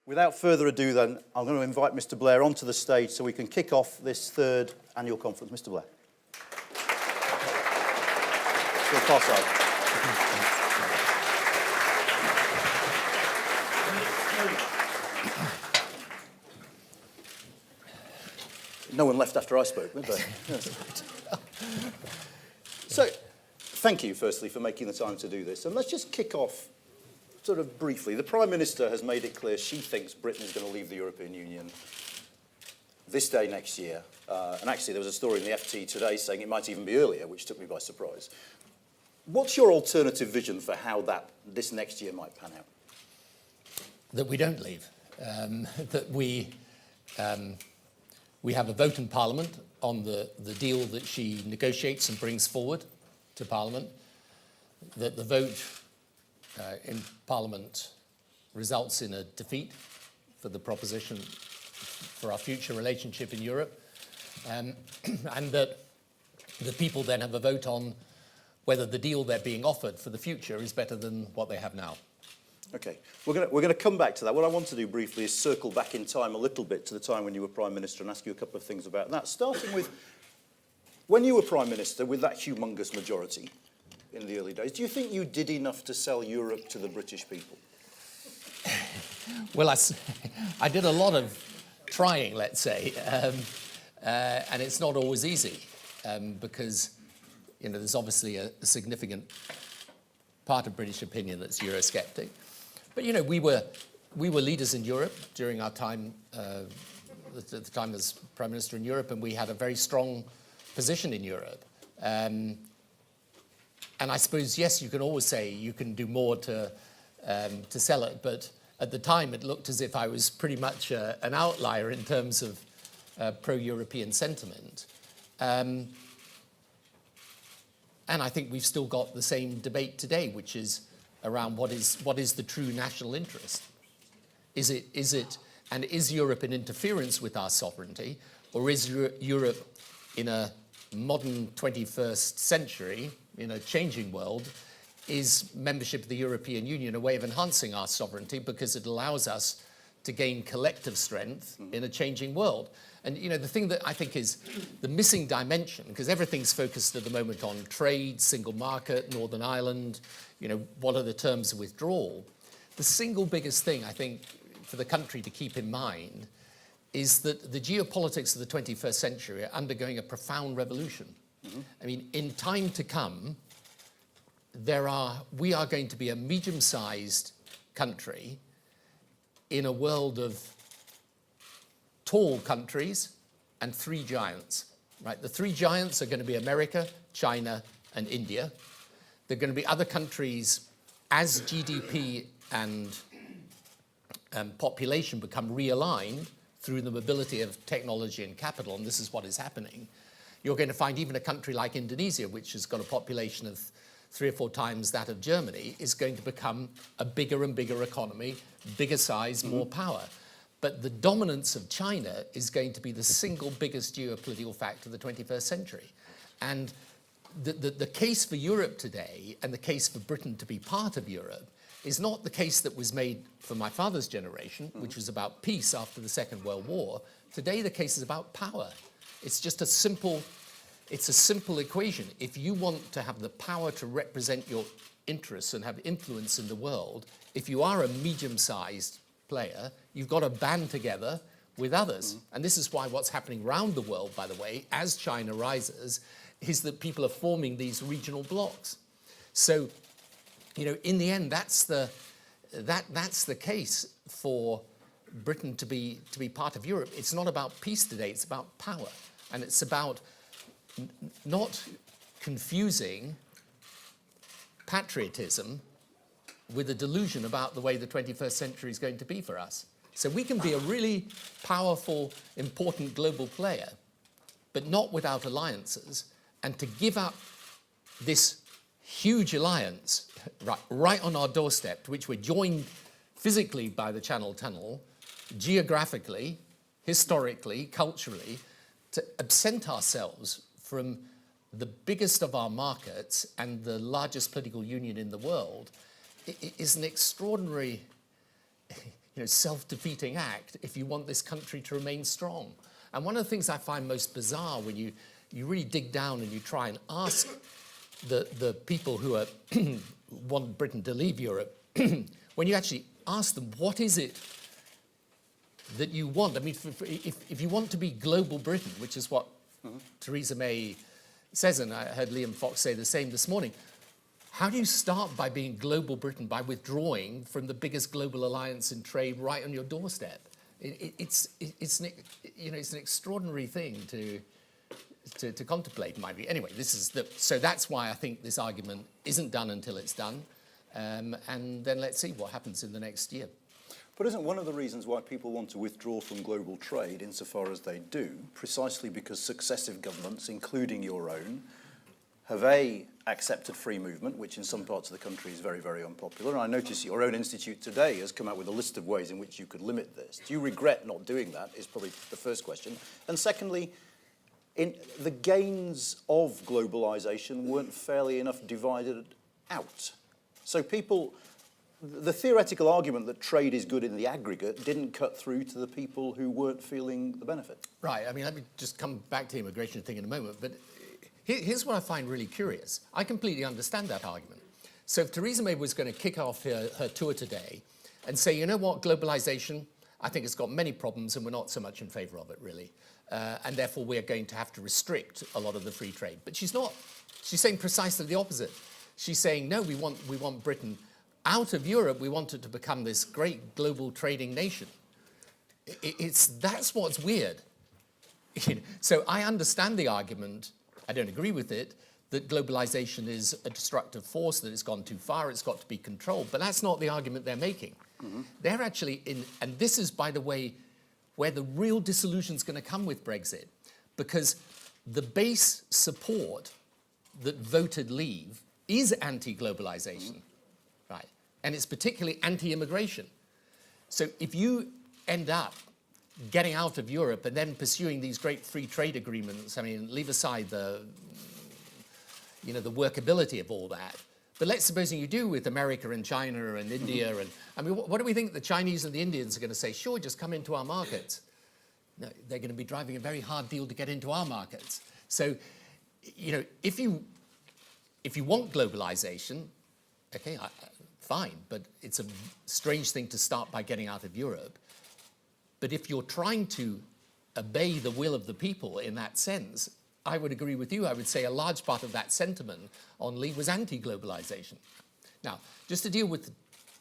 Without further ado then, I'm going to invite Mr. Blair onto the stage so we can kick off this third annual conference. Mr. Blair. To the far side. No one left after I spoke, did they? Yes. So, thank you, firstly, for making the time to do this. And let's just kick off sort of briefly. The Prime Minister has made it clear she thinks Britain is going to leave the European Union this day next year. And actually, there was a story in the FT today saying it might even be earlier, which took me by surprise. What's your alternative vision for how this next year might pan out? That we don't leave. That we have a vote in Parliament on the deal that she negotiates and brings forward to Parliament. That the vote in Parliament results in a defeat for the proposition for our future relationship in Europe, and that the people then have a vote on whether the deal they're being offered for the future is better than what they have now. Okay, we're going to come back to that. What I want to do briefly is circle back in time a little bit to the time when you were Prime Minister and ask you a couple of things about that, starting with when you were Prime Minister with that humongous majority in the early days, do you think you did enough to sell Europe to the British people? Well, I did a lot of trying, let's say, and it's not always easy because there's obviously a significant part of British opinion that's Eurosceptic. But we were leaders in Europe during our time, the time as Prime Minister in Europe, and we had a very strong position in Europe. And I suppose, yes, you can always say you can do more to sell it, but at the time it looked as if I was pretty much an outlier in terms of pro-European sentiment. And I think we've still got the same debate today, which is around what is the true national interest? Is Europe an interference with our sovereignty, or is Europe in a modern 21st century, in a changing world, is membership of the European Union a way of enhancing our sovereignty because it allows us to gain collective strength in a changing world? And the thing that I think is the missing dimension, because everything's focused at the moment on trade, single market, Northern Ireland, what are the terms of withdrawal? The single biggest thing I think for the country to keep in mind is that the geopolitics of the 21st century are undergoing a profound revolution. Mm-hmm. I mean, in time to come, we are going to be a medium-sized country in a world of tall countries and three giants, right? The three giants are going to be America, China, and India. There are going to be other countries as GDP and population become realigned through the mobility of technology and capital, and this is what is happening. You're going to find even a country like Indonesia, which has got a population of 3 or 4 times that of Germany, is going to become a bigger and bigger economy, bigger size, more power. But the dominance of China is going to be the single biggest geopolitical factor of the 21st century. And the case for Europe today and the case for Britain to be part of Europe is not the case that was made for my father's generation, which was about peace after the Second World War. Today, the case is about power. It's just a simple equation. If you want to have the power to represent your interests and have influence in the world, if you are a medium-sized player, you've got to band together with others. And this is why what's happening around the world, by the way, as China rises, is that people are forming these regional blocs. So, in the end, that's the case for Britain to be part of Europe. It's not about peace today, it's about power. And it's about not confusing patriotism with a delusion about the way the 21st century is going to be for us. So we can be a really powerful, important global player, but not without alliances. And to give up this huge alliance right on our doorstep, to which we're joined physically by the Channel Tunnel, geographically, historically, culturally, to absent ourselves from the biggest of our markets and the largest political union in the world is an extraordinary, self-defeating act if you want this country to remain strong. And one of the things I find most bizarre when you really dig down and you try and ask the people who are want Britain to leave Europe, when you actually ask them, what is it that you want? I mean, if you want to be global Britain, which is what Theresa May says, and I heard Liam Fox say the same this morning, how do you start by being global Britain, by withdrawing from the biggest global alliance in trade right on your doorstep? It's an extraordinary thing to contemplate, in my view. Anyway, so that's why I think this argument isn't done until it's done, and then let's see what happens in the next year. But isn't one of the reasons why people want to withdraw from global trade, insofar as they do, precisely because successive governments, including your own, have accepted free movement, which in some parts of the country is very, very unpopular. And I notice your own institute today has come out with a list of ways in which you could limit this. Do you regret not doing that, is probably the first question. And secondly, the gains of globalisation weren't fairly enough divided out. So the theoretical argument that trade is good in the aggregate didn't cut through to the people who weren't feeling the benefit. Right, I mean, let me just come back to the immigration thing in a moment, but here's what I find really curious. I completely understand that argument. So if Theresa May was going to kick off her tour today and say, you know what, globalisation, I think it's got many problems and we're not so much in favour of it, really. And therefore we're going to have to restrict a lot of the free trade. But she's not. She's saying precisely the opposite. She's saying, no, we want Britain out of Europe. We want it to become this great global trading nation. That's what's weird. So I understand the argument. I don't agree with it, that globalization is a destructive force, that it's gone too far, it's got to be controlled. But that's not the argument they're making. They're actually and this is, by the way, where the real disillusion's going to come with Brexit, because the base support that voted leave is anti-globalization, right? And it's particularly anti-immigration. So if you end up getting out of Europe and then pursuing these great free trade agreements, I mean, leave aside the workability of all that. But let's supposing you do with America and China and India, and I mean, what do we think the Chinese and the Indians are going to say? Sure, just come into our markets. No, they're going to be driving a very hard deal to get into our markets. So, if you want globalization, okay, fine, but it's a strange thing to start by getting out of Europe. But if you're trying to obey the will of the people in that sense, I would agree with you. I would say a large part of that sentiment on leave was anti-globalization. Now, just to deal with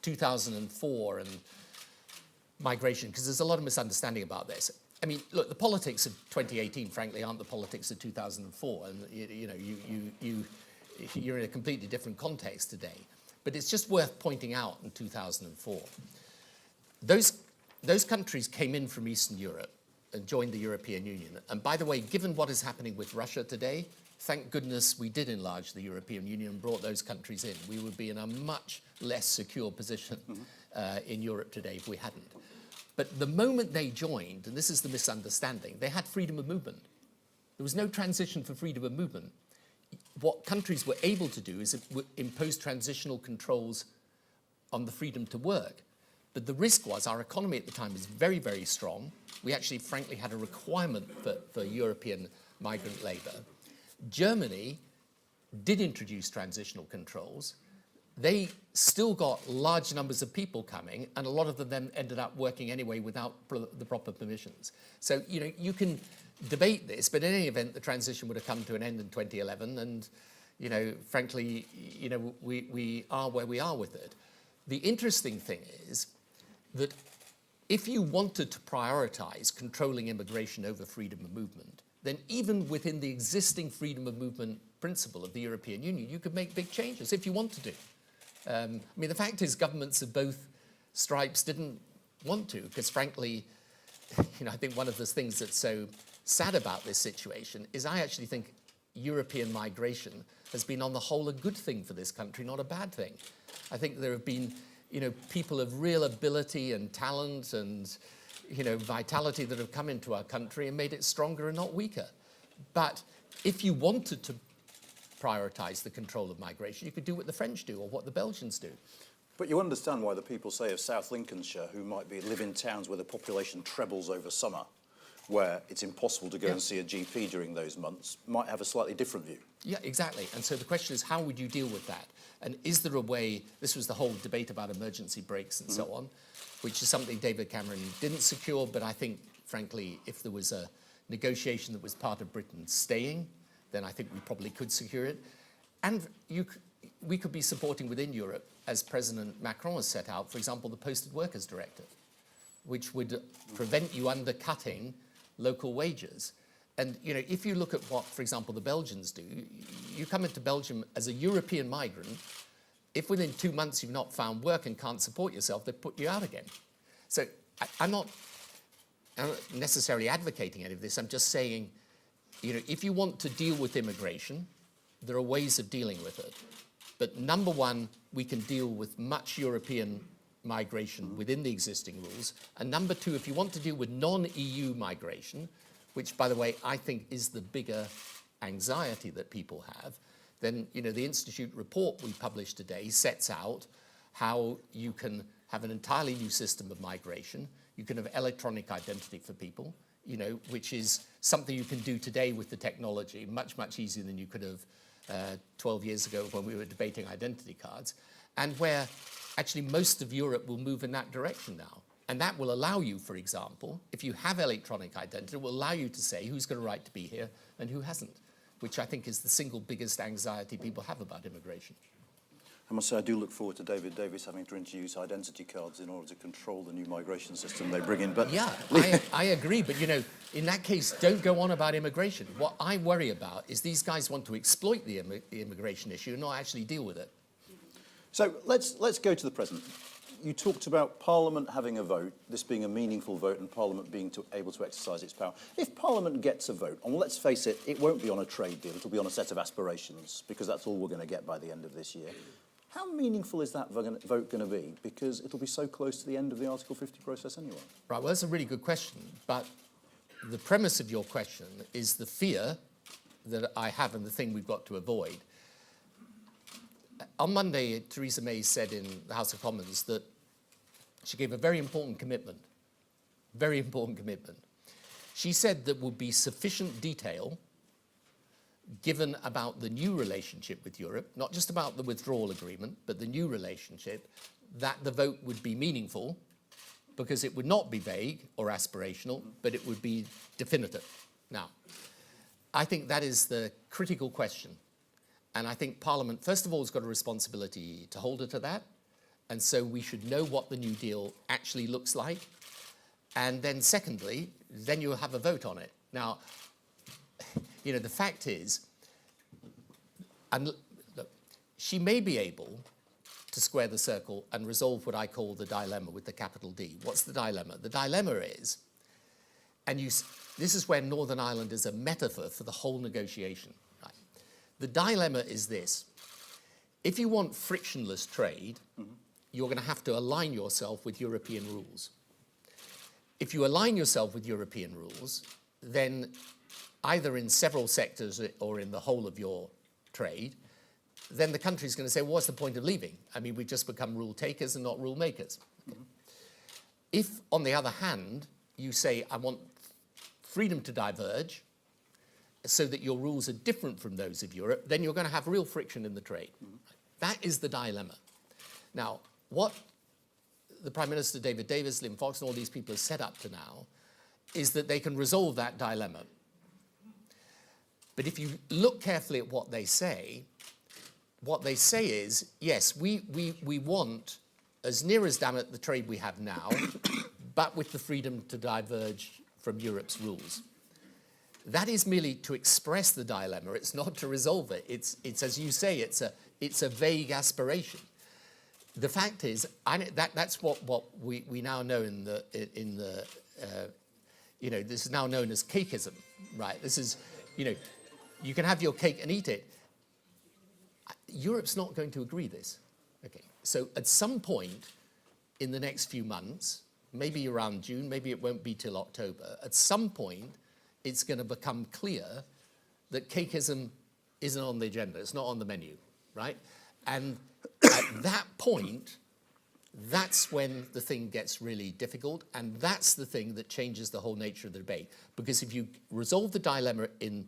2004 and migration, because there's a lot of misunderstanding about this. I mean, look, the politics of 2018, frankly, aren't the politics of 2004. And, you're in a completely different context today. But it's just worth pointing out in 2004, those countries came in from Eastern Europe and joined the European Union. And by the way, given what is happening with Russia today, thank goodness we did enlarge the European Union and brought those countries in. We would be in a much less secure position in Europe today if we hadn't. But the moment they joined, and this is the misunderstanding, they had freedom of movement. There was no transition for freedom of movement. What countries were able to do is impose transitional controls on the freedom to work. But the risk was our economy at the time was very, very strong. We actually, frankly, had a requirement for European migrant labour. Germany did introduce transitional controls. They still got large numbers of people coming, and a lot of them then ended up working anyway without the proper permissions. So, you can debate this, but in any event, the transition would have come to an end in 2011, and, frankly, we are where we are with it. The interesting thing is that if you wanted to prioritize controlling immigration over freedom of movement, then even within the existing freedom of movement principle of the European Union, you could make big changes if you wanted to. I mean, the fact is governments of both stripes didn't want to, because frankly, I think one of the things that's so sad about this situation is I actually think European migration has been on the whole a good thing for this country, not a bad thing. I think there have been people of real ability and talent and, vitality that have come into our country and made it stronger and not weaker. But if you wanted to prioritize the control of migration, you could do what the French do or what the Belgians do. But you understand why the people, say, of South Lincolnshire, who might live in towns where the population trebles over summer, where it's impossible to go and see a GP during those months, might have a slightly different view. Yeah, exactly. And so the question is, how would you deal with that? And is there a way, this was the whole debate about emergency brakes and so on, which is something David Cameron didn't secure, but I think, frankly, if there was a negotiation that was part of Britain staying, then I think we probably could secure it. And we could be supporting within Europe, as President Macron has set out, for example, the Posted Workers Directive, which would prevent you undercutting local wages. And, you know, if you look at what, for example, the Belgians do, you come into Belgium as a European migrant. If within 2 months you've not found work and can't support yourself, they put you out again. So I'm not necessarily advocating any of this. I'm just saying, you know, if you want to deal with immigration, there are ways of dealing with it. But number one, we can deal with much European migration within the existing rules. And number two, if you want to deal with non-EU migration, which, by the way, I think is the bigger anxiety that people have, then, you know, the Institute report we published today sets out how you can have an entirely new system of migration. You can have electronic identity for people, you know, which is something you can do today with the technology, much, much easier than you could have 12 years ago when we were debating identity cards, and where actually most of Europe will move in that direction now. And that will allow you, for example, if you have electronic identity, it will allow you to say who's got a right to be here and who hasn't, which I think is the single biggest anxiety people have about immigration. I must say, I do look forward to David Davis having to introduce identity cards in order to control the new migration system they bring in. But yeah, I agree. But, you know, in that case, don't go on about immigration. What I worry about is these guys want to exploit the immigration issue and not actually deal with it. So let's go to the present. You talked about Parliament having a vote, this being a meaningful vote and Parliament being able to exercise its power. If Parliament gets a vote, and let's face it, it won't be on a trade deal, it'll be on a set of aspirations, because that's all we're going to get by the end of this year. How meaningful is that vote going to be? Because it'll be so close to the end of the Article 50 process anyway. Right, well, that's a really good question. But the premise of your question is the fear that I have and the thing we've got to avoid. On Monday, Theresa May said in the House of Commons that she gave a very important commitment. Very important commitment. She said there would be sufficient detail given about the new relationship with Europe, not just about the withdrawal agreement, but the new relationship, that the vote would be meaningful because it would not be vague or aspirational, but it would be definitive. Now, I think that is the critical question. And I think Parliament, first of all, has got a responsibility to hold her to that. And so we should know what the New Deal actually looks like. And then secondly, then you'll have a vote on it. Now, you know, the fact is, and look, she may be able to square the circle and resolve what I call the dilemma with the capital D. What's the dilemma? The dilemma is, and this is where Northern Ireland is a metaphor for the whole negotiation. Right? The dilemma is this. If you want frictionless trade, you're going to have to align yourself with European rules. If you align yourself with European rules, then either in several sectors or in the whole of your trade, then the country's going to say, well, what's the point of leaving? I mean, we've just become rule takers and not rule makers. If, on the other hand, you say, I want freedom to diverge so that your rules are different from those of Europe, then you're going to have real friction in the trade. That is the dilemma. Now, what the Prime Minister, David Davis, Liam Fox, and all these people have set up to now is that they can resolve that dilemma. But if you look carefully at what they say is, yes, we want, as near as damn it, the trade we have now, but with the freedom to diverge from Europe's rules. That is merely to express the dilemma. It's not to resolve it. It's as you say, it's a vague aspiration. The fact is, that's what we now know in the you know, this is now known as cakeism, right? This is, you know, you can have your cake and eat it. Europe's not going to agree this. Okay, so at some point in the next few months, maybe around June, maybe it won't be till October, at some point it's going to become clear that cakeism isn't on the agenda, it's not on the menu, right? And at that point, that's when the thing gets really difficult, and that's the thing that changes the whole nature of the debate. Because if you resolve the dilemma in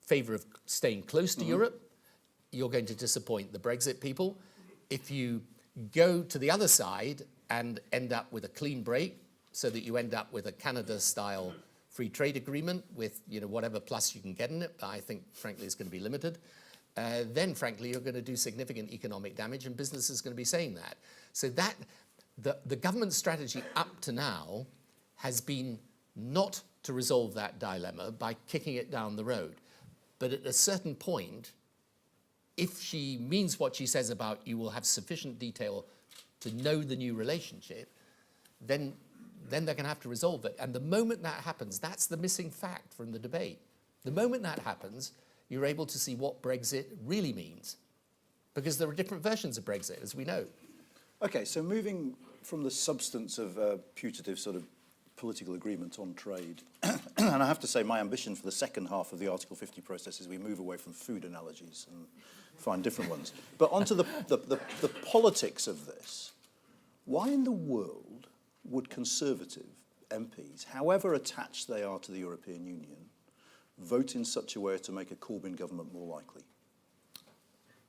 favour of staying close to Europe, you're going to disappoint the Brexit people. If you go to the other side and end up with a clean break, so that you end up with a Canada-style free trade agreement with whatever plus you can get in it, but I think, frankly, it's going to be limited, then, frankly, you're going to do significant economic damage, and business is going to be saying that. So that the government strategy up to now has been not to resolve that dilemma by kicking it down the road. But at a certain point, if she means what she says about you will have sufficient detail to know the new relationship, then they're going to have to resolve it. And the moment that happens, that's the missing fact from the debate. The moment that happens, you're able to see what Brexit really means. Because there are different versions of Brexit, as we know. Okay, so moving from the substance of putative sort of political agreement on trade, and I have to say my ambition for the second half of the Article 50 process is we move away from food analogies and find different ones. But onto the politics of this. Why in the world would Conservative MPs, however attached they are to the European Union, vote in such a way as to make a Corbyn government more likely?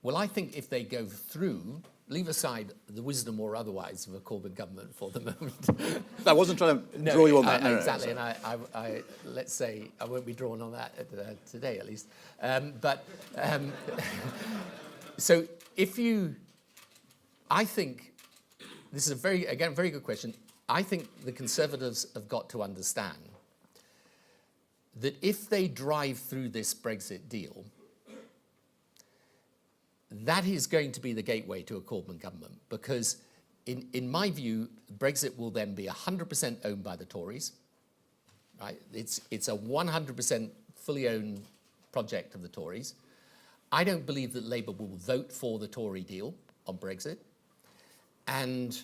Well, I think if they go through, leave aside the wisdom or otherwise of a Corbyn government for the moment. I wasn't trying to draw you on that. No, exactly, and I let's say I won't be drawn on that today, at least. So I think this is a very good question. I think the Conservatives have got to understand that if they drive through this Brexit deal, that is going to be the gateway to a Corbyn government, because in my view, Brexit will then be 100% owned by the Tories. Right? It's a 100% fully owned project of the Tories. I don't believe that Labour will vote for the Tory deal on Brexit. And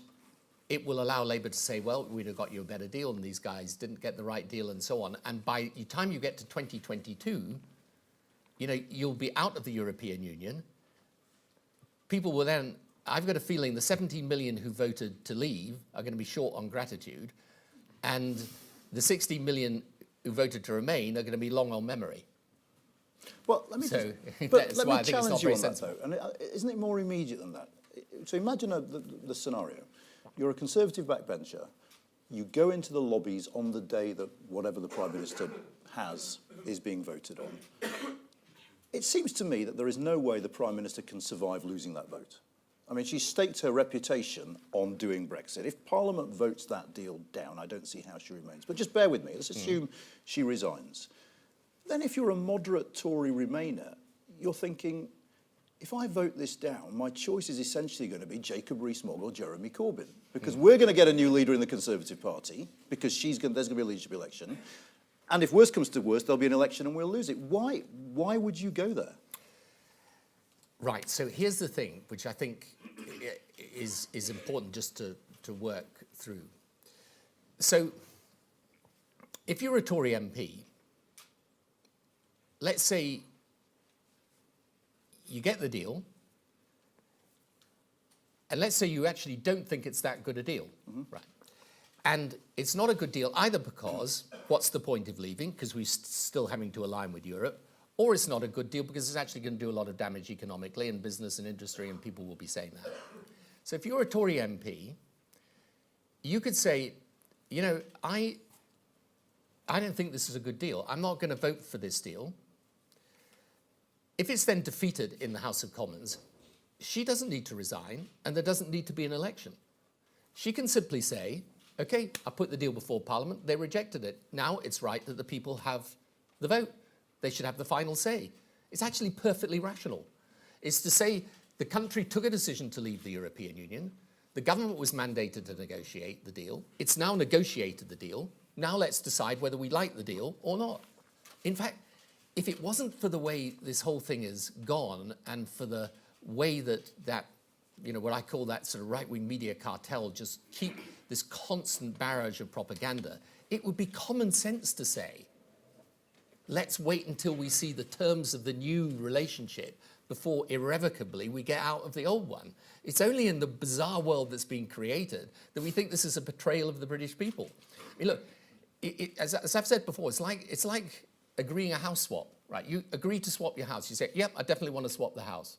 it will allow Labour to say, well, we'd have got you a better deal, and these guys didn't get the right deal, and so on. And by the time you get to 2022, you'll be out of the European Union. People will then, I've got a feeling the 17 million who voted to leave are going to be short on gratitude, and the 60 million who voted to remain are going to be long on memory. Well, let me challenge you on that, though. And isn't it more immediate than that? So imagine the scenario. You're a Conservative backbencher. You go into the lobbies on the day that whatever the Prime Minister has is being voted on. It seems to me that there is no way the Prime Minister can survive losing that vote. I mean, she staked her reputation on doing Brexit. If Parliament votes that deal down, I don't see how she remains. But just bear with me. Let's assume she resigns. Then if you're a moderate Tory Remainer, you're thinking, if I vote this down, my choice is essentially going to be Jacob Rees-Mogg or Jeremy Corbyn, because we're going to get a new leader in the Conservative Party, because there's going to be a leadership election. And if worse comes to worse, there'll be an election and we'll lose it. Why would you go there? Right, so here's the thing, which I think is important just to work through. So if you're a Tory MP, let's say you get the deal, and let's say you actually don't think it's that good a deal, right? And it's not a good deal either because what's the point of leaving, because we're still having to align with Europe, or it's not a good deal because it's actually going to do a lot of damage economically and business and industry, and people will be saying that. So if you're a Tory MP, you could say, I don't think this is a good deal. I'm not going to vote for this deal. If it's then defeated in the House of Commons, she doesn't need to resign, and there doesn't need to be an election. She can simply say, okay, I put the deal before Parliament, they rejected it. Now it's right that the people have the vote. They should have the final say. It's actually perfectly rational. It's to say the country took a decision to leave the European Union. The government was mandated to negotiate the deal. It's now negotiated the deal. Now let's decide whether we like the deal or not. In fact, if it wasn't for the way this whole thing is gone and for the way that what I call that sort of right-wing media cartel just keep this constant barrage of propaganda, it would be common sense to say, let's wait until we see the terms of the new relationship before irrevocably we get out of the old one. It's only in the bizarre world that's been created that we think this is a betrayal of the British people. I mean, look, as I've said before, it's like agreeing a house swap, right? You agree to swap your house. You say, yep, I definitely want to swap the house.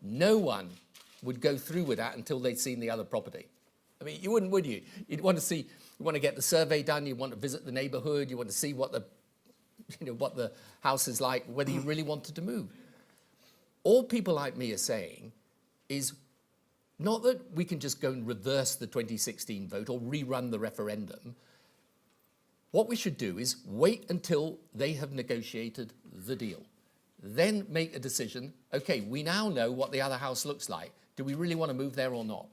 No one would go through with that until they'd seen the other property. I mean, you wouldn't, would you? You'd want to see, you want to get the survey done, you want to visit the neighborhood, you want to see what the house is like, whether you really wanted to move. All people like me are saying is not that we can just go and reverse the 2016 vote or rerun the referendum. What we should do is wait until they have negotiated the deal. Then make a decision, okay, we now know what the other house looks like. Do we really want to move there or not?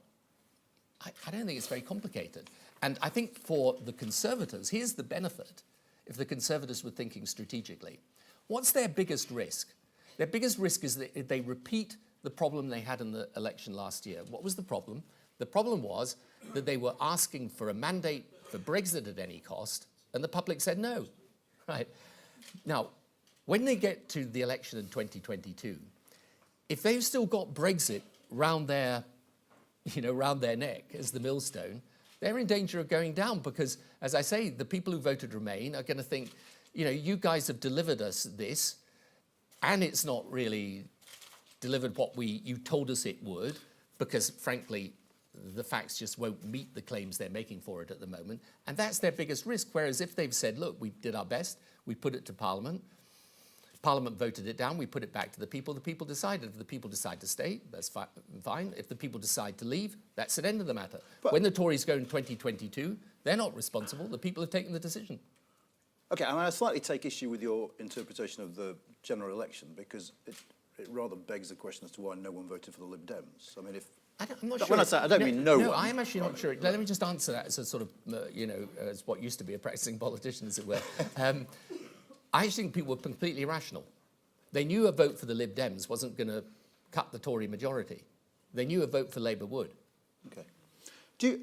I don't think it's very complicated. And I think for the Conservatives, here's the benefit if the Conservatives were thinking strategically. What's their biggest risk? Their biggest risk is that they repeat the problem they had in the election last year. What was the problem? The problem was that they were asking for a mandate for Brexit at any cost, and the public said no. Right? Now, when they get to the election in 2022, if they've still got Brexit round their neck as the millstone, they're in danger of going down because, as I say, the people who voted Remain are going to think, you guys have delivered us this, and it's not really delivered what you told us it would, because, frankly, the facts just won't meet the claims they're making for it at the moment. And that's their biggest risk. Whereas if they've said, look, we did our best, we put it to Parliament, Parliament voted it down, we put it back to the people decided. If the people decide to stay, that's fine. If the people decide to leave, that's an end of the matter. But when the Tories go in 2022, they're not responsible. The people have taken the decision. Okay, I slightly take issue with your interpretation of the general election because it rather begs the question as to why no one voted for the Lib Dems. I mean, I'm not sure. When I say I don't mean no one. No, I'm actually not sure. Let me just answer that as a sort of, as what used to be a practicing politician, as it were. I think people were completely irrational. They knew a vote for the Lib Dems wasn't going to cut the Tory majority. They knew a vote for Labour would. Okay. Do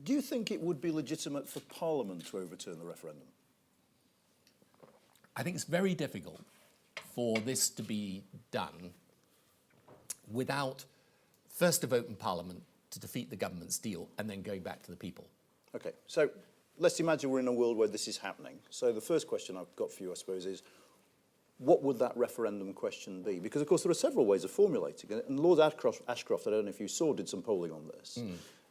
you think it would be legitimate for Parliament to overturn the referendum? I think it's very difficult for this to be done without first a vote in Parliament to defeat the government's deal and then going back to the people. Okay, so let's imagine we're in a world where this is happening. So the first question I've got for you, I suppose, is what would that referendum question be? Because, of course, there are several ways of formulating it. And Lord Ashcroft, I don't know if you saw, did some polling on this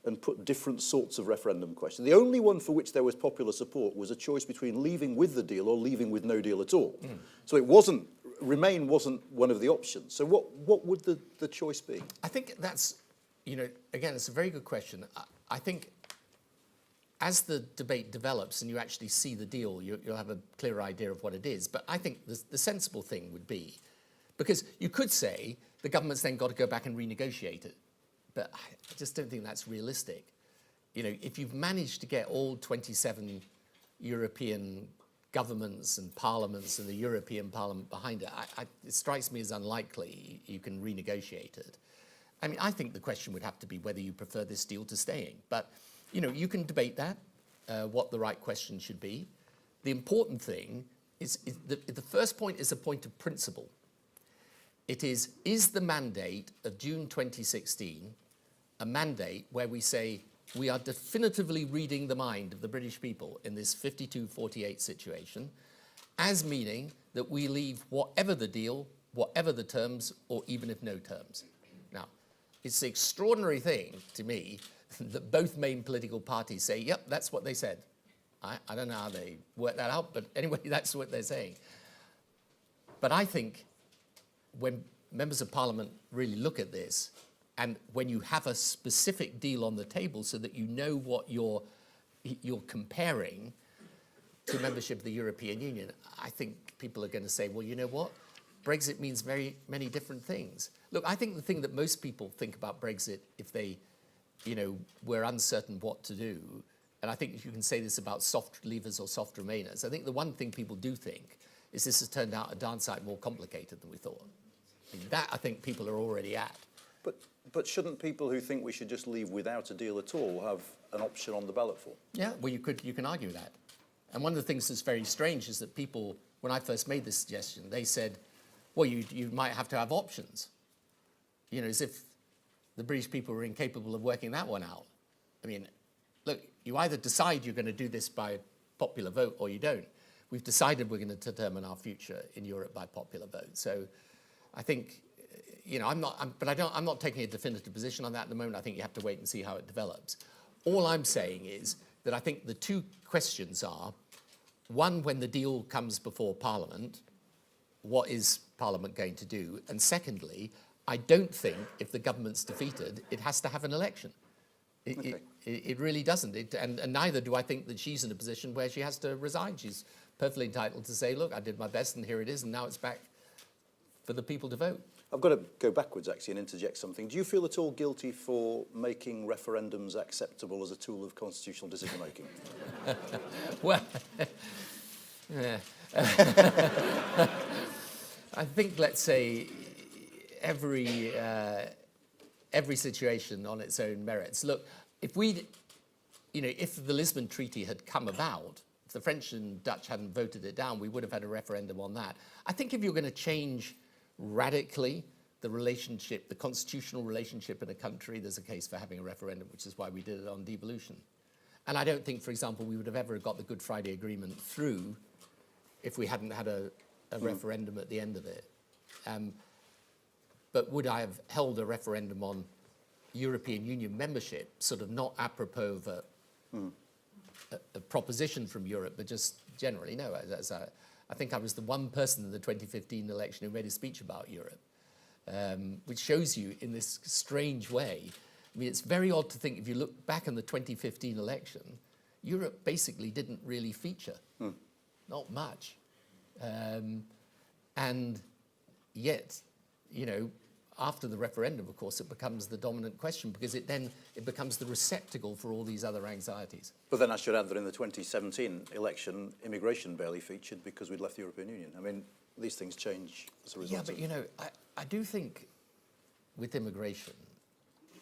and put different sorts of referendum questions. The only one for which there was popular support was a choice between leaving with the deal or leaving with no deal at all. So Remain wasn't one of the options. So what would the choice be? I think that's, again, it's a very good question. I think as the debate develops and you actually see the deal, you'll have a clearer idea of what it is. But I think the sensible thing would be, because you could say the government's then got to go back and renegotiate it. But I just don't think that's realistic. If you've managed to get all 27 European governments and parliaments and the European Parliament behind it, it strikes me as unlikely you can renegotiate it. I mean, I think the question would have to be whether you prefer this deal to staying. But, you can debate that, what the right question should be. The important thing is the first point is a point of principle. It is the mandate of June 2016 a mandate where we say we are definitively reading the mind of the British people in this 52-48 situation as meaning that we leave whatever the deal, whatever the terms, or even if no terms. Now, it's the extraordinary thing to me that both main political parties say, yep, that's what they said. I don't know how they work that out, but anyway, that's what they're saying. But I think when members of Parliament really look at this, and when you have a specific deal on the table so that you know what you're comparing to membership of the European Union, I think people are going to say, well, you know what? Brexit means very many different things. Look, I think the thing that most people think about Brexit, if they, were uncertain what to do, and I think you can say this about soft leavers or soft remainers, I think the one thing people do think is this has turned out a darn sight more complicated than we thought. That, I think, people are already at. But shouldn't people who think we should just leave without a deal at all have an option on the ballot for? Yeah, well, you can argue that. And one of the things that's very strange is that people, when I first made this suggestion, they said, Well, you might have to have options. You know, as if the British people were incapable of working that one out. I mean, look, you either decide you're going to do this by popular vote or you don't. We've decided we're going to determine our future in Europe by popular vote. So I think, you know, I'm not taking a definitive position on that at the moment. I think you have to wait and see how it develops. All I'm saying is that I think the two questions are, one, when the deal comes before Parliament, what is Parliament going to do? And secondly, I don't think if the government's defeated, it has to have an election. It really doesn't. And neither do I think that she's in a position where she has to resign. She's perfectly entitled to say, look, I did my best and here it is, and now it's back for the people to vote. I've got to go backwards, actually, and interject something. Do you feel at all guilty for making referendums acceptable as a tool of constitutional decision-making? Well, yeah. I think, let's say, every situation on its own merits. Look, if the Lisbon Treaty had come about, if the French and Dutch hadn't voted it down, we would have had a referendum on that. I think if you're going to change radically the relationship, the constitutional relationship in a country, there's a case for having a referendum, which is why we did it on devolution. And I don't think, for example, we would have ever got the Good Friday Agreement through if we hadn't had a referendum at the end of it. But would I have held a referendum on European Union membership, sort of not apropos of a proposition from Europe, but just generally? No. I think I was the one person in the 2015 election who made a speech about Europe, which shows you in this strange way. I mean, it's very odd to think, if you look back in the 2015 election, Europe basically didn't really feature, not much. And yet, you know, after the referendum, of course, it becomes the dominant question, because it becomes the receptacle for all these other anxieties. But then I should add that in the 2017 election, immigration barely featured because we'd left the European Union. I mean, these things change as a result. Yeah, but, you know, I do think with immigration,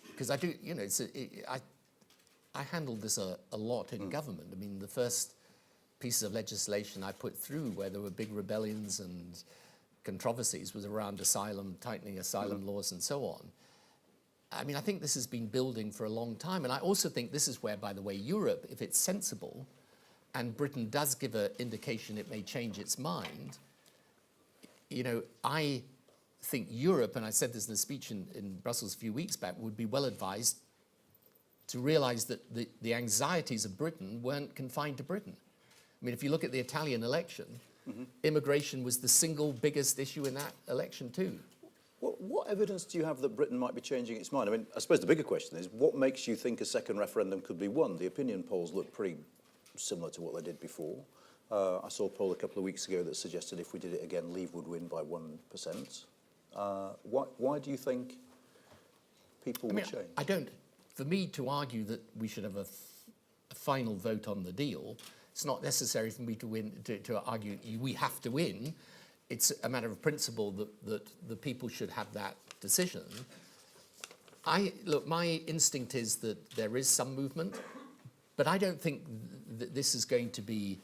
because I do, you know, I handled this a lot in government. I mean, the first pieces of legislation I put through where there were big rebellions and controversies was around asylum, tightening asylum laws and so on. I mean, I think this has been building for a long time. And I also think this is where, by the way, Europe, if it's sensible, and Britain does give an indication it may change its mind, you know, I think Europe, and I said this in a speech in Brussels a few weeks back, would be well advised to realize that the anxieties of Britain weren't confined to Britain. I mean, if you look at the Italian election, immigration was the single biggest issue in that election too. What evidence do you have that Britain might be changing its mind? I mean, I suppose the bigger question is, what makes you think a second referendum could be won? The opinion polls look pretty similar to what they did before. I saw a poll a couple of weeks ago that suggested if we did it again, Leave would win by 1%. Why do you think people would change? I don't. For me to argue that we should have a final vote on the deal, it's not necessary for me to argue we have to win. It's a matter of principle that the people should have that decision. Look, my instinct is that there is some movement, but I don't think that this is going to be,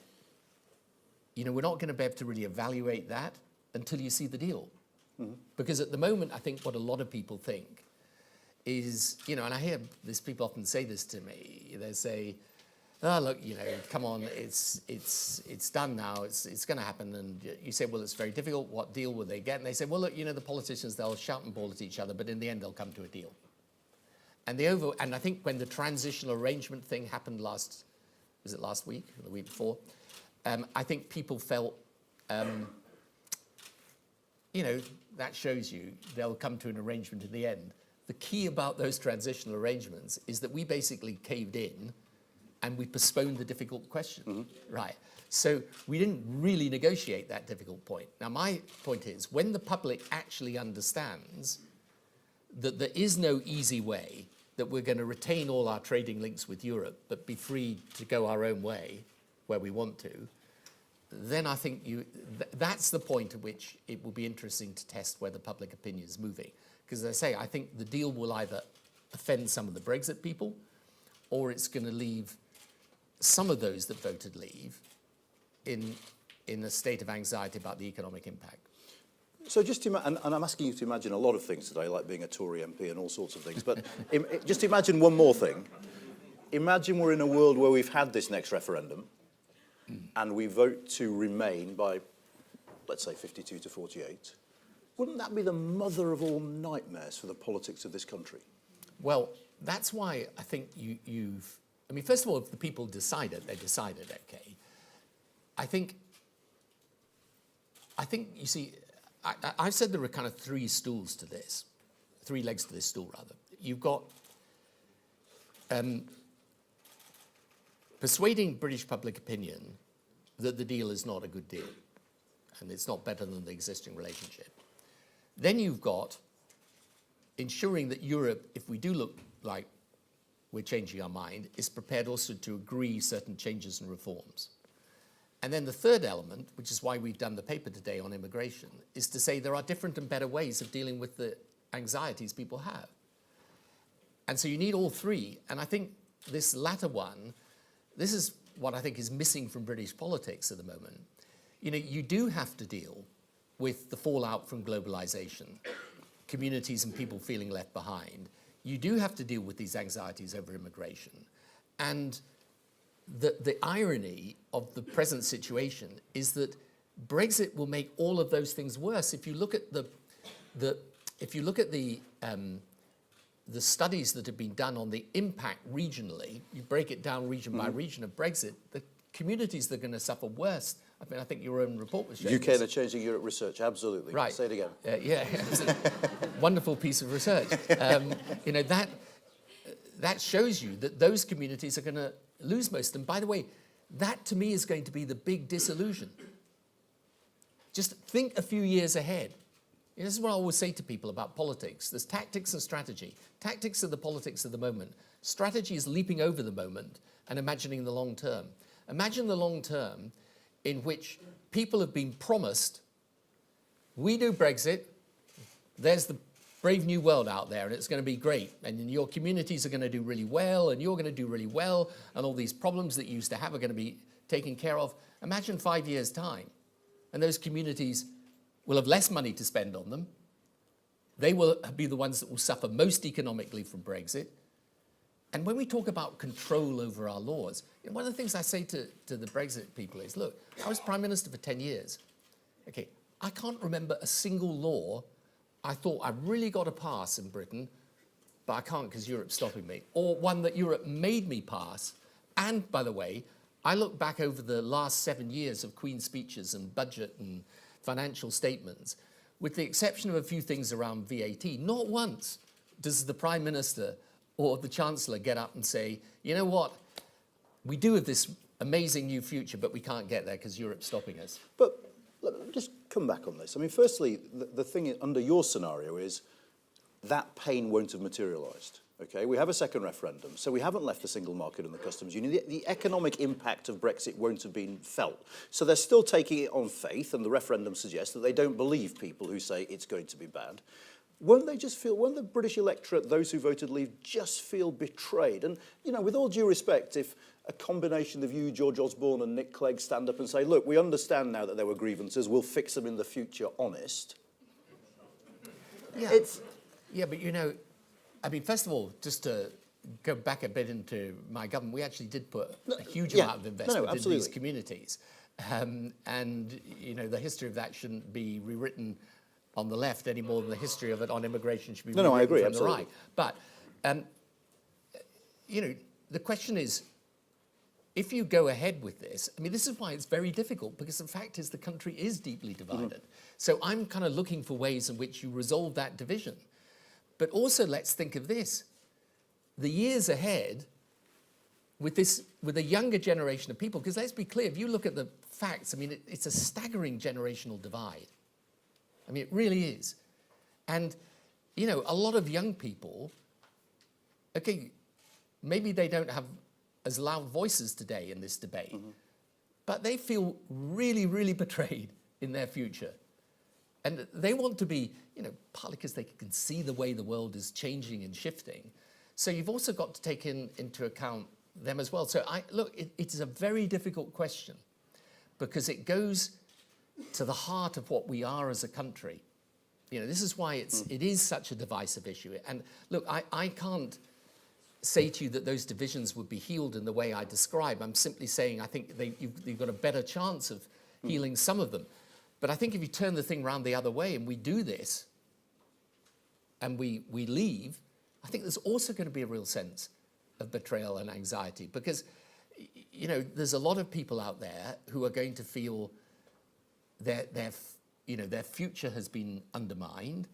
you know, we're not going to be able to really evaluate that until you see the deal. Because at the moment, I think what a lot of people think is, you know, and I hear this, people often say this to me, they say, oh, look, you know, come on, it's done now, it's going to happen. And you say, well, it's very difficult. What deal will they get? And they say, well, look, you know, the politicians, they'll shout and bawl at each other, but in the end, they'll come to a deal. And I think when the transitional arrangement thing happened was it last week or the week before? I think people felt, you know, that shows you they'll come to an arrangement in the end. The key about those transitional arrangements is that we basically caved in and we postponed the difficult question, right? So we didn't really negotiate that difficult point. Now, my point is, when the public actually understands that there is no easy way, that we're going to retain all our trading links with Europe, but be free to go our own way where we want to, then I think that's the point at which it will be interesting to test whether public opinion is moving. Because as I say, I think the deal will either offend some of the Brexit people, or it's going to leave some of those that voted Leave in a state of anxiety about the economic impact. So just and I'm asking you to imagine a lot of things today, like being a Tory MP and all sorts of things, but just imagine one more thing. Imagine we're in a world where we've had this next referendum and we vote to remain by, let's say, 52 to 48. Wouldn't that be the mother of all nightmares for the politics of this country? Well, that's why I think I mean, first of all, if the people decided, they decided, okay. I think, you see, I've said there are kind of three legs to this stool, rather. You've got persuading British public opinion that the deal is not a good deal and it's not better than the existing relationship. Then you've got ensuring that Europe, if we do look like we're changing our mind, is prepared also to agree certain changes and reforms. And then the third element, which is why we've done the paper today on immigration, is to say there are different and better ways of dealing with the anxieties people have. And so you need all three. And I think this latter one, this is what I think is missing from British politics at the moment. You know, you do have to deal with the fallout from globalization, communities and people feeling left behind. You do have to deal with these anxieties over immigration. And the irony of the present situation is that Brexit will make all of those things worse. If you look at the studies that have been done on the impact regionally, you break it down region by region of Brexit, the communities that are going to suffer worst. I mean, I think your own report was showing UK and the Changing Europe research, absolutely. Right. Say it again. Yeah, it's a wonderful piece of research. You know, that shows you that those communities are going to lose most. And by the way, that to me is going to be the big disillusion. Just think a few years ahead. You know, this is what I always say to people about politics. There's tactics and strategy. Tactics are the politics of the moment. Strategy is leaping over the moment and imagining the long term. Imagine the long term in which people have been promised, we do Brexit, there's the brave new world out there and it's going to be great and your communities are going to do really well and you're going to do really well and all these problems that you used to have are going to be taken care of. Imagine 5 years' time and those communities will have less money to spend on them. They will be the ones that will suffer most economically from Brexit. And when we talk about control over our laws, you know, one of the things I say to the Brexit people is, look, I was Prime Minister for 10 years. Okay, I can't remember a single law I thought I really got to pass in Britain, but I can't because Europe's stopping me, or one that Europe made me pass. And by the way, I look back over the last 7 years of Queen's speeches and budget and financial statements, with the exception of a few things around VAT, not once does the Prime Minister or the Chancellor get up and say, you know what, we do have this amazing new future, but we can't get there because Europe's stopping us. But let me just come back on this. I mean, firstly, the thing under your scenario is that pain won't have materialised. Okay, we have a second referendum, so we haven't left the single market and the customs union. The economic impact of Brexit won't have been felt. So they're still taking it on faith, and the referendum suggests that they don't believe people who say it's going to be bad. Won't the British electorate, those who voted leave, just feel betrayed? And, you know, with all due respect, if a combination of you, George Osborne and Nick Clegg, stand up and say, look, we understand now that there were grievances, we'll fix them in the future, honest. Yeah, but you know, I mean, first of all, just to go back a bit into my government, we actually did put a huge amount of investment into these communities. And, you know, the history of that shouldn't be rewritten on the left any more than the history of it on immigration should be rewritten I agree, from absolutely. the right. But, you know, the question is, if you go ahead with this, I mean, this is why it's very difficult, because the fact is the country is deeply divided. Mm-hmm. So I'm kind of looking for ways in which you resolve that division. But also let's think of this. The years ahead with a younger generation of people, because let's be clear, if you look at the facts, I mean, it's a staggering generational divide. I mean, it really is. And, you know, a lot of young people, okay, maybe they don't have as loud voices today in this debate, but they feel really, really betrayed in their future. And they want to be, you know, partly because they can see the way the world is changing and shifting. So you've also got to take into account them as well. So look, it is a very difficult question because it goes to the heart of what we are as a country. This is why it is such a divisive issue. And look, I can't say to you that those divisions would be healed in the way I describe. I'm simply saying I think you've got a better chance of healing some of them. But I think if you turn the thing around the other way and we do this and we leave, I think there's also going to be a real sense of betrayal and anxiety, because there's a lot of people out there who are going to feel their future has been undermined.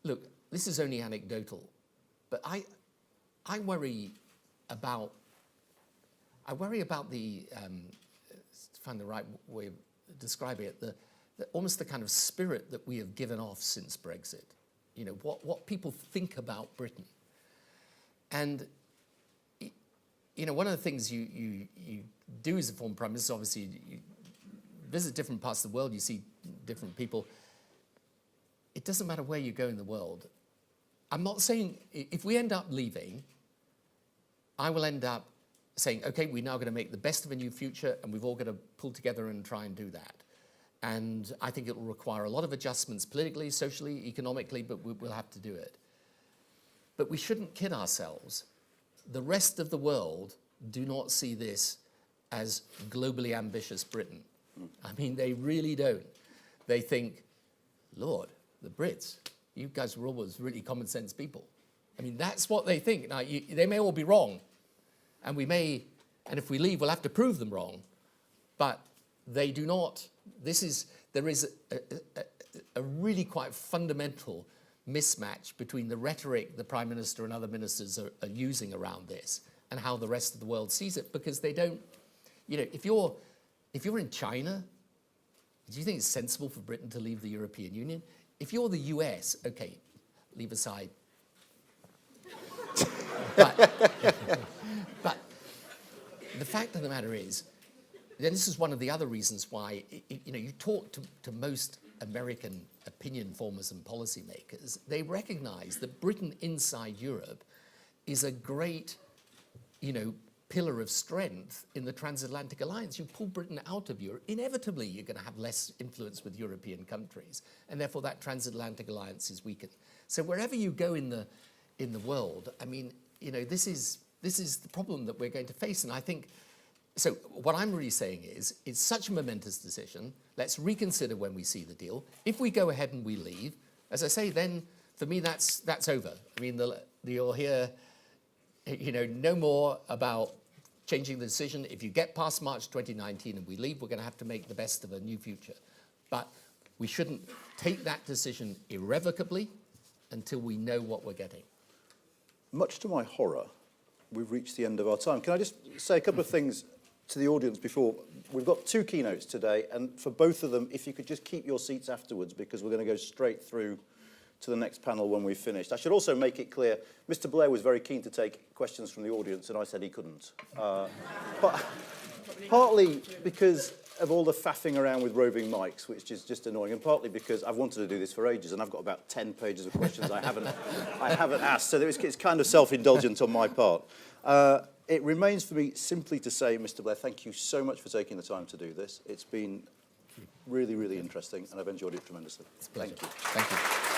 Look, this is only anecdotal, but I worry about the to find the right way of describing it, almost the kind of spirit that we have given off since Brexit. What people think about Britain. And one of the things you do as a former Prime Minister, obviously, you visit different parts of the world, you see different people. It doesn't matter where you go in the world. I'm not saying, if we end up leaving, I will end up saying, okay, we're now going to make the best of a new future, and we've all got to pull together and try and do that. And I think it will require a lot of adjustments politically, socially, economically, but we'll have to do it. But we shouldn't kid ourselves. The rest of the world do not see this as globally ambitious Britain. I mean, they really don't. They think, Lord, the Brits, you guys were always really common sense people. I mean, that's what they think. Now, they may all be wrong, and if we leave, we'll have to prove them wrong. But they do not. There is a really quite fundamental mismatch between the rhetoric the Prime Minister and other ministers are using around this and how the rest of the world sees it, because they don't, if you're in China, do you think it's sensible for Britain to leave the European Union? If you're the US, okay, leave aside. But the fact of the matter is, and this is one of the other reasons why, you talk to most American opinion formers and policymakers, they recognize that Britain inside Europe is a great, pillar of strength in the transatlantic alliance. You pull Britain out of Europe, inevitably you're going to have less influence with European countries, and therefore that transatlantic alliance is weakened. So wherever you go in the world, I mean, this is the problem that we're going to face, and I think. So what I'm really saying is, it's such a momentous decision. Let's reconsider when we see the deal. If we go ahead and we leave, as I say, then for me that's over. I mean, you'll hear, no more about changing the decision. If you get past March 2019 and we leave, we're going to have to make the best of a new future. But we shouldn't take that decision irrevocably until we know what we're getting. Much to my horror, we've reached the end of our time. Can I just say a couple of things to the audience before? We've got two keynotes today, and for both of them, if you could just keep your seats afterwards, because we're going to go straight through to the next panel when we've finished. I should also make it clear, Mr. Blair was very keen to take questions from the audience, and I said he couldn't. But partly because of all the faffing around with roving mics, which is just annoying, and partly because I've wanted to do this for ages, and I've got about 10 pages of questions I haven't asked, so it's kind of self-indulgent on my part. It remains for me simply to say, Mr. Blair, thank you so much for taking the time to do this. It's been really, really interesting, and I've enjoyed it tremendously. It's a pleasure. Thank you. Thank you.